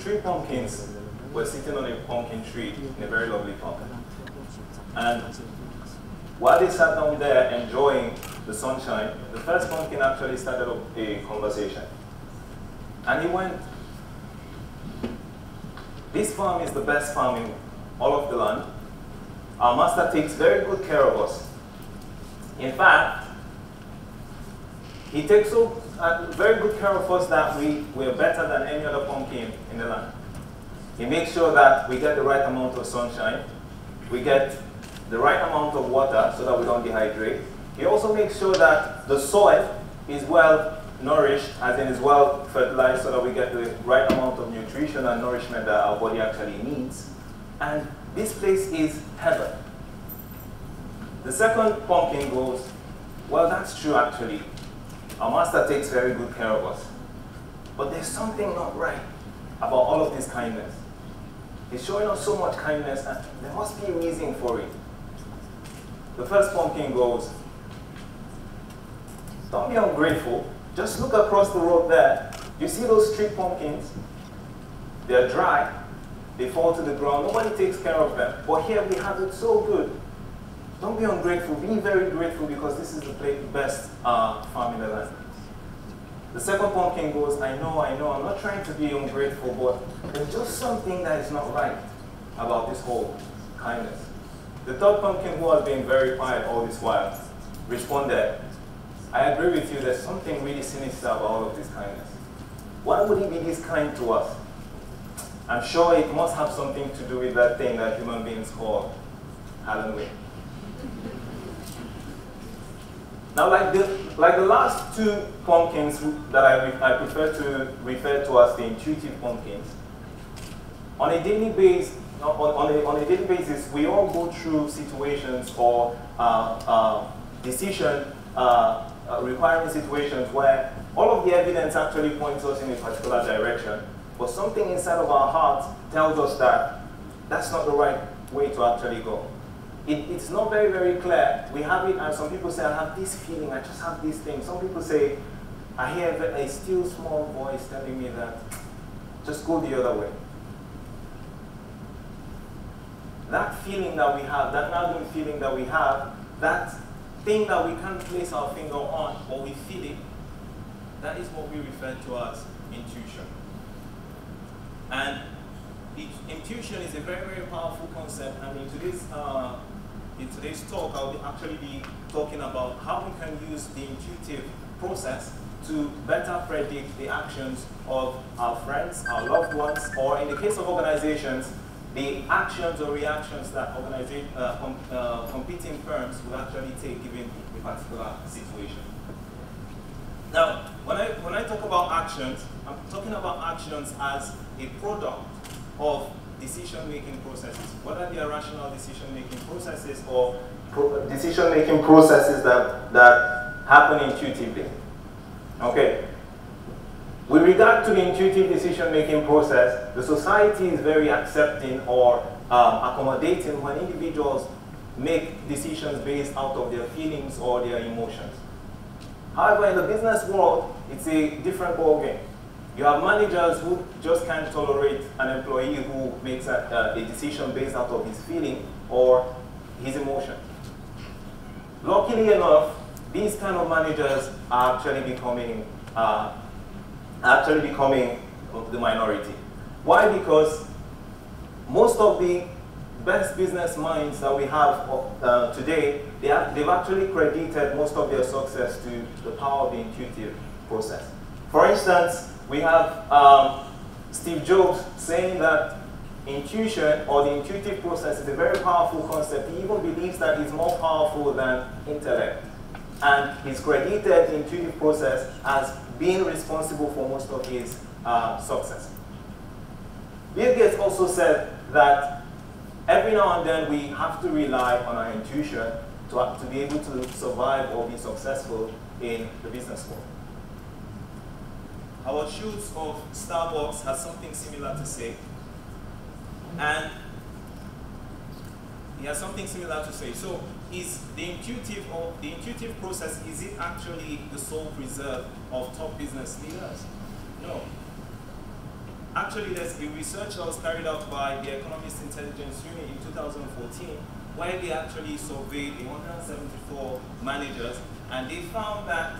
3 pumpkins were sitting on a pumpkin tree in a very lovely park. And while they sat down there enjoying the sunshine, the first pumpkin actually started up a conversation. And he went, "This farm is the best farm in all of the land. Our master takes very good care of us. In fact, he takes so very good care of us that we are better than any other pumpkin in the land. He makes sure that we get the right amount of sunshine, we get the right amount of water so that we don't dehydrate. He also makes sure that the soil is well nourished, as in is well fertilized, so that we get the right amount of nutrition and nourishment that our body actually needs. And this place is heaven." The second pumpkin goes, "Well, that's true actually. Our master takes very good care of us. But there's something not right about all of this kindness. He's showing us so much kindness, and there must be a reason for it." The first pumpkin goes, "Don't be ungrateful. Just look across the road there. You see those street pumpkins? They're dry. They fall to the ground. Nobody takes care of them. But here we have it so good. Don't be ungrateful. Be very grateful, because this is the best farm in the land." The second pumpkin goes, I know. I'm not trying to be ungrateful, but there's just something that is not right about this whole kindness." The third pumpkin, who has been very quiet all this while, responded, "I agree with you. There's something really sinister about all of this kindness. Why would he be this kind to us? I'm sure it must have something to do with that thing that human beings call Halloween." Now, like the last 2 pumpkins that I prefer to refer to as the intuitive pumpkins, on a daily basis, we all go through situations or decision requiring situations where all of the evidence actually points us in a particular direction, but something inside of our hearts tells us that that's not the right way to actually go. It's not very, very clear. We have it, and some people say, "I have this feeling, I just have this thing." Some people say, "I hear a still small voice telling me that just go the other way." That feeling that we have, that nagging feeling that we have, that thing that we can't place our finger on, but we feel it, that is what we refer to as intuition. And intuition is a very, very powerful concept, and in today's talk, I'll actually be talking about how we can use the intuitive process to better predict the actions of our friends, our loved ones, or in the case of organizations, the actions or reactions that competing firms will actually take given a particular situation. Now, when I talk about actions, I'm talking about actions as a product of decision-making processes, whether they are rational decision-making processes or decision-making processes that happen intuitively. Okay. With regard to the intuitive decision-making process, the society is very accepting or accommodating when individuals make decisions based out of their feelings or their emotions. However, in the business world, it's a different ballgame. You have managers who just can't tolerate an employee who makes a decision based out of his feeling or his emotion. Luckily enough, these kind of managers are actually becoming the minority. Why? Because most of the best business minds that we have today, they've actually credited most of their success to the power of the intuitive process. For instance, we have Steve Jobs saying that intuition or the intuitive process is a very powerful concept. He even believes that it's more powerful than intellect. And he's credited the intuitive process as being responsible for most of his success. Bill Gates also said that every now and then we have to rely on our intuition to be able to survive or be successful in the business world. Howard Schultz of Starbucks has something similar to say. And he has something similar to say. So is the intuitive process, is it actually the sole preserve of top business leaders? No. Actually, actually, there's a research that was carried out by the Economist Intelligence Unit in 2014, where they actually surveyed 174 managers, and they found that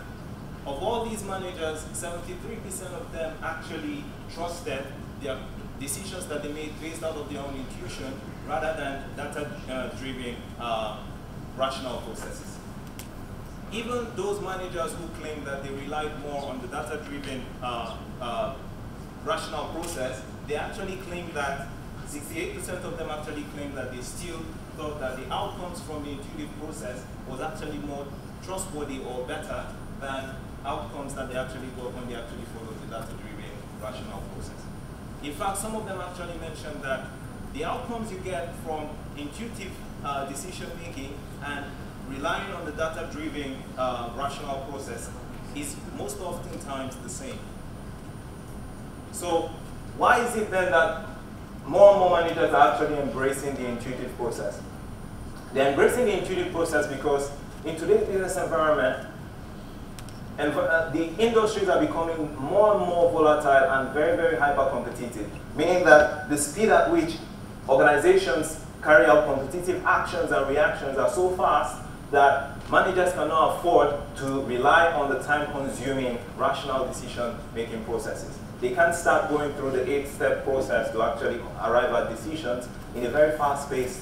of all these managers, 73% of them actually trusted their decisions that they made based out of their own intuition rather than data-driven rational processes. Even those managers who claim that they relied more on the data-driven rational process, they actually claim that 68% of them actually claim that they still thought that the outcomes from the intuitive process was actually more trustworthy or better than outcomes that they actually got when they actually followed the data-driven rational process. In fact, some of them actually mentioned that the outcomes you get from intuitive decision-making and relying on the data-driven rational process is most oftentimes the same. So why is it then that more and more managers are actually embracing the intuitive process? They're embracing the intuitive process because in today's business environment, and the industries are becoming more and more volatile and very, very hyper-competitive, meaning that the speed at which organizations carry out competitive actions and reactions are so fast that managers cannot afford to rely on the time-consuming rational decision-making processes. They can't start going through the 8-step process to actually arrive at decisions in a very fast-paced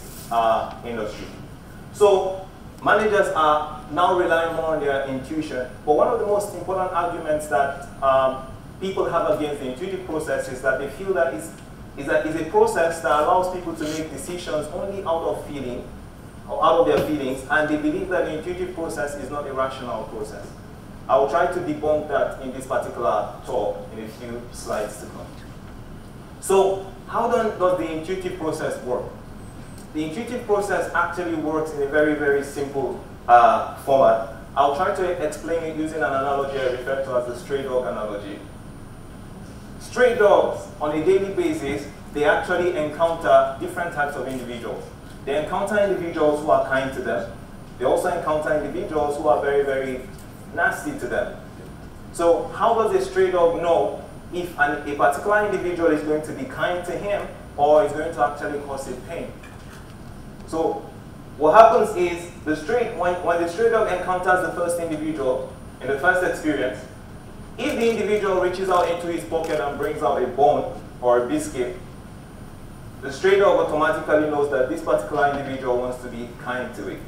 industry. So managers are now relying more on their intuition. But one of the most important arguments that people have against the intuitive process is that they feel that it's a process that allows people to make decisions only out of feeling, or out of their feelings, and they believe that the intuitive process is not a rational process. I will try to debunk that in this particular talk in a few slides to come. So how then does the intuitive process work? The intuitive process actually works in a very, very simple format. I'll try to explain it using an analogy I refer to as the stray dog analogy. Stray dogs, on a daily basis, they actually encounter different types of individuals. They encounter individuals who are kind to them. They also encounter individuals who are very, very nasty to them. So how does a stray dog know if a particular individual is going to be kind to him or is going to actually cause him pain? So what happens is, when the stray dog encounters the first individual in the first experience, if the individual reaches out into his pocket and brings out a bone or a biscuit, the stray dog automatically knows that this particular individual wants to be kind to it.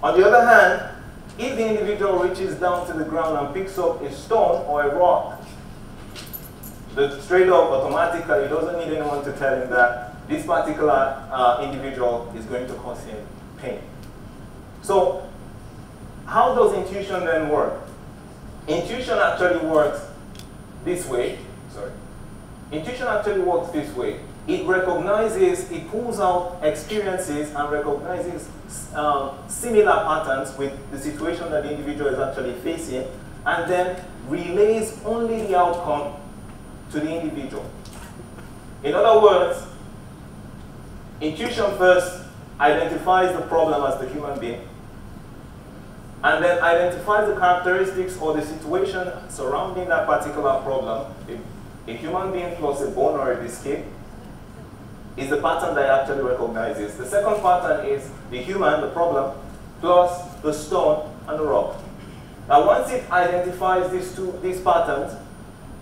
On the other hand, if the individual reaches down to the ground and picks up a stone or a rock, the stray dog automatically doesn't need anyone to tell him that this particular individual is going to cause him pain. So how does intuition then work? Intuition actually works this way. Sorry. Intuition actually works this way. It recognizes, it pulls out experiences and recognizes similar patterns with the situation that the individual is actually facing, and then relays only the outcome to the individual. In other words, intuition first identifies the problem as the human being, and then identifies the characteristics or the situation surrounding that particular problem. A human being plus a bone or a biscuit is the pattern that it actually recognizes. The second pattern is the human, the problem, plus the stone and the rock. Now once it identifies these patterns,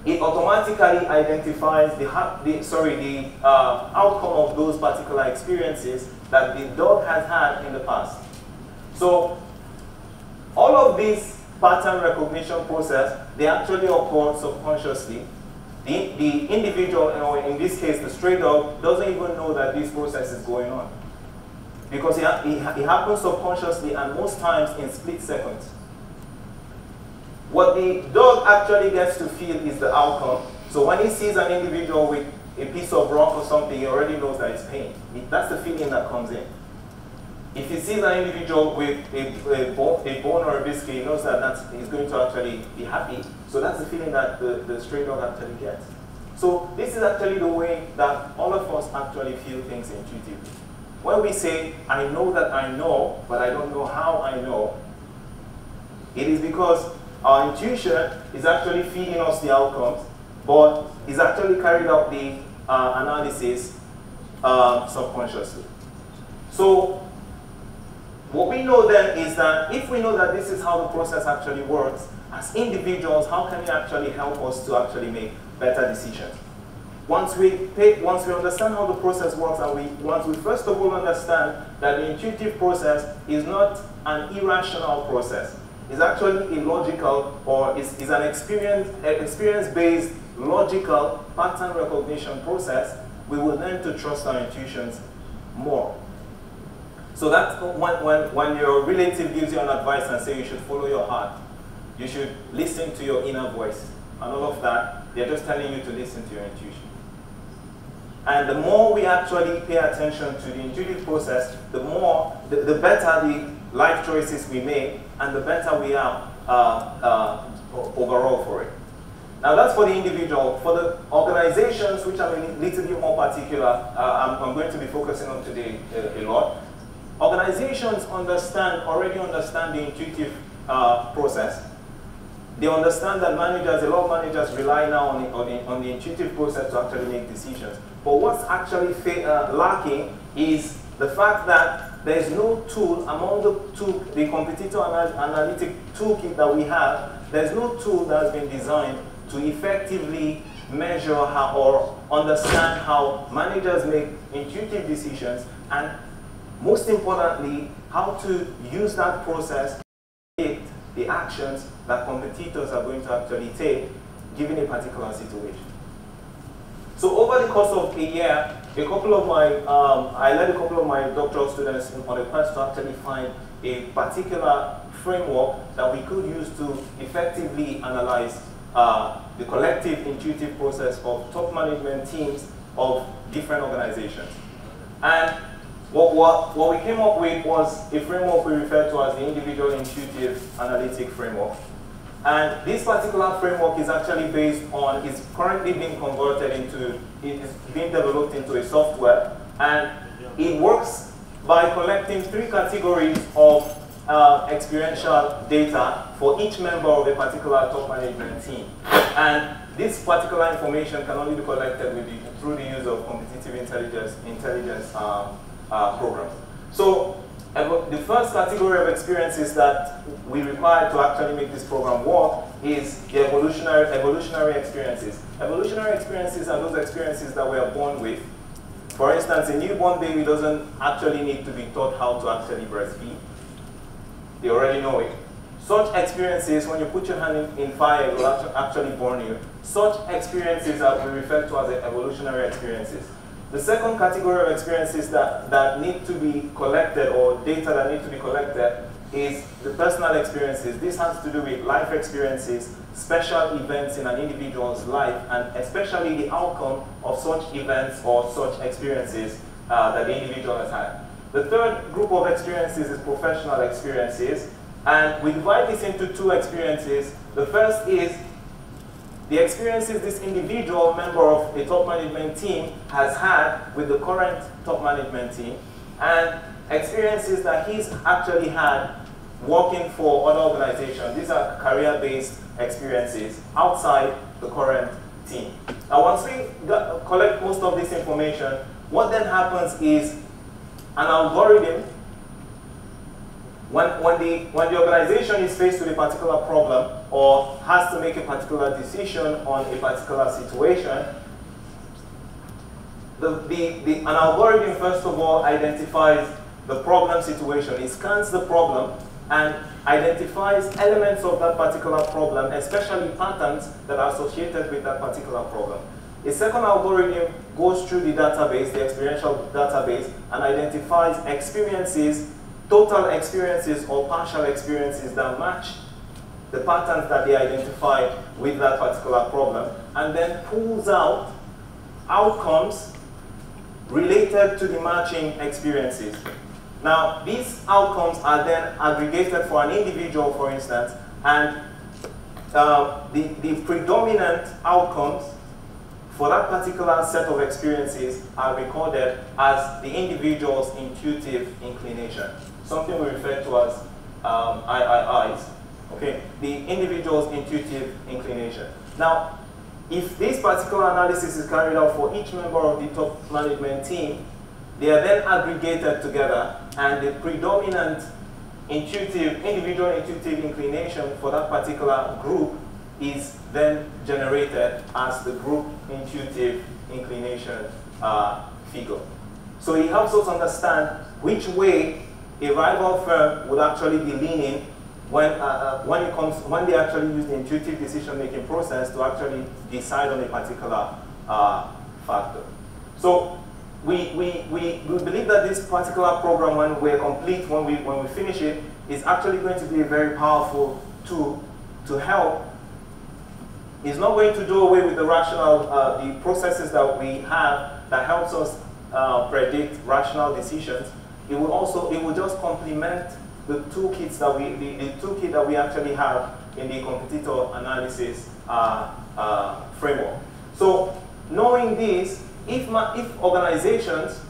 it automatically identifies the outcome of those particular experiences that the dog has had in the past. So all of these pattern recognition process, they actually occur subconsciously. The individual, in this case the stray dog, doesn't even know that this process is going on, because it happens subconsciously and most times in split seconds. What the dog actually gets to feel is the outcome. So when he sees an individual with a piece of rock or something, he already knows that it's pain. That's the feeling that comes in. If he sees an individual with a bone or a biscuit, he knows that he's going to actually be happy. So that's the feeling that the stray dog actually gets. So this is actually the way that all of us actually feel things intuitively. When we say, I know that I know, but I don't know how I know, it is because our intuition is actually feeding us the outcomes, but it's actually carried out the analysis subconsciously. So what we know then is that if we know that this is how the process actually works, as individuals, how can it actually help us to actually make better decisions? Once we understand how the process works, and once we first of all understand that the intuitive process is not an irrational process, it's actually a logical, or is an experience-based logical pattern recognition process, we will learn to trust our intuitions more. So that's when your relative gives you an advice and say you should follow your heart, you should listen to your inner voice, and all of that, they're just telling you to listen to your intuition. And the more we actually pay attention to the intuitive process, the better the life choices we make, and the better we are overall for it. Now that's for the individual. For the organizations, which I'm a little bit more particular, I'm going to be focusing on today a lot. Organizations already understand the intuitive process. They understand that a lot of managers rely now on the intuitive process to actually make decisions. But what's actually lacking is the fact that there is no tool among the competitor analytic toolkit that we have. There's no tool that has been designed to effectively measure how or understand how managers make intuitive decisions, and most importantly, how to use that process to predict the actions that competitors are going to actually take given a particular situation. So over the course of a year, I led a couple of my doctoral students on a quest to actually find a particular framework that we could use to effectively analyze the collective intuitive process of top management teams of different organizations. And what we came up with was a framework we refer to as the Individual Intuitive Analytic Framework. And this particular framework is actually based on, it's currently being developed into a software, and it works by collecting 3 categories of experiential data for each member of a particular top management team. And this particular information can only be collected through the use of competitive intelligence programs. So the first category of experiences that we require to actually make this program work is the evolutionary experiences. Evolutionary experiences are those experiences that we are born with. For instance, a newborn baby doesn't actually need to be taught how to actually breastfeed. They already know it. Such experiences, when you put your hand in fire, it will actually burn you. Such experiences are we refer to as evolutionary experiences. The second category of experiences that need to be collected, or data that need to be collected, is the personal experiences. This has to do with life experiences, special events in an individual's life, and especially the outcome of such events or such experiences that the individual has had. The third group of experiences is professional experiences, and we divide this into 2 experiences. The first is the experiences this individual member of a top management team has had with the current top management team, and experiences that he's actually had working for other organizations. These are career-based experiences outside the current team. Now, once we collect most of this information, what then happens is an algorithm. When the organization is faced with a particular problem or has to make a particular decision on a particular situation, an algorithm first of all identifies the problem situation. It scans the problem and identifies elements of that particular problem, especially patterns that are associated with that particular problem. A second algorithm goes through the database, the experiential database, and identifies experiences, total experiences or partial experiences that match the patterns that they identified with that particular problem, and then pulls out outcomes related to the matching experiences. Now, these outcomes are then aggregated for an individual, for instance, and the predominant outcomes for that particular set of experiences are recorded as the individual's intuitive inclination, something we refer to as IIIs. Okay, the individual's intuitive inclination. Now, if this particular analysis is carried out for each member of the top management team, they are then aggregated together, and the predominant individual intuitive inclination for that particular group is then generated as the group intuitive inclination figure. So it helps us understand which way a rival firm would actually be leaning when they actually use the intuitive decision-making process to actually decide on a particular factor. So we believe that this particular program, when we're complete, when we finish it, is actually going to be a very powerful tool to help. It's not going to do away with the rational, the processes that we have that helps us predict rational decisions. It will just complement the toolkits that the toolkit that we actually have in the competitor analysis framework. So knowing this, if organizations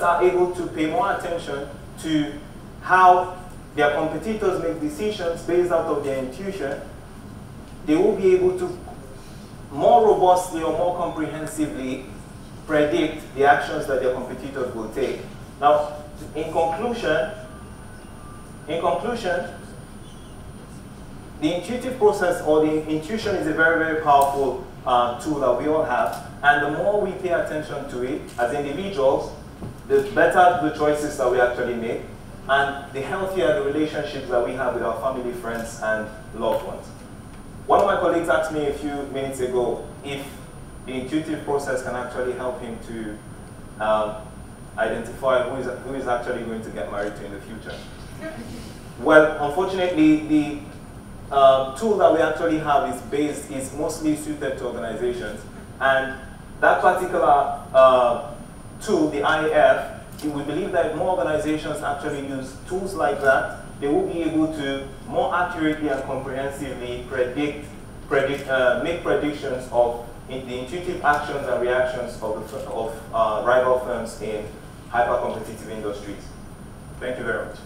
are able to pay more attention to how their competitors make decisions based out of their intuition, they will be able to more robustly or more comprehensively predict the actions that their competitors will take. Now, in conclusion, the intuitive process or the intuition is a very, very powerful tool that we all have, and the more we pay attention to it as individuals, the better the choices that we actually make, and the healthier the relationships that we have with our family, friends, and loved ones. One of my colleagues asked me a few minutes ago if the intuitive process can actually help him to identify who is actually going to get married to in the future. Well, unfortunately, the tool that we actually have is mostly suited to organizations, and that particular tool, the IAF, we believe that if more organizations actually use tools like that, they will be able to more accurately and comprehensively make predictions of the intuitive actions and reactions of rival firms in hyper-competitive industries. Thank you very much.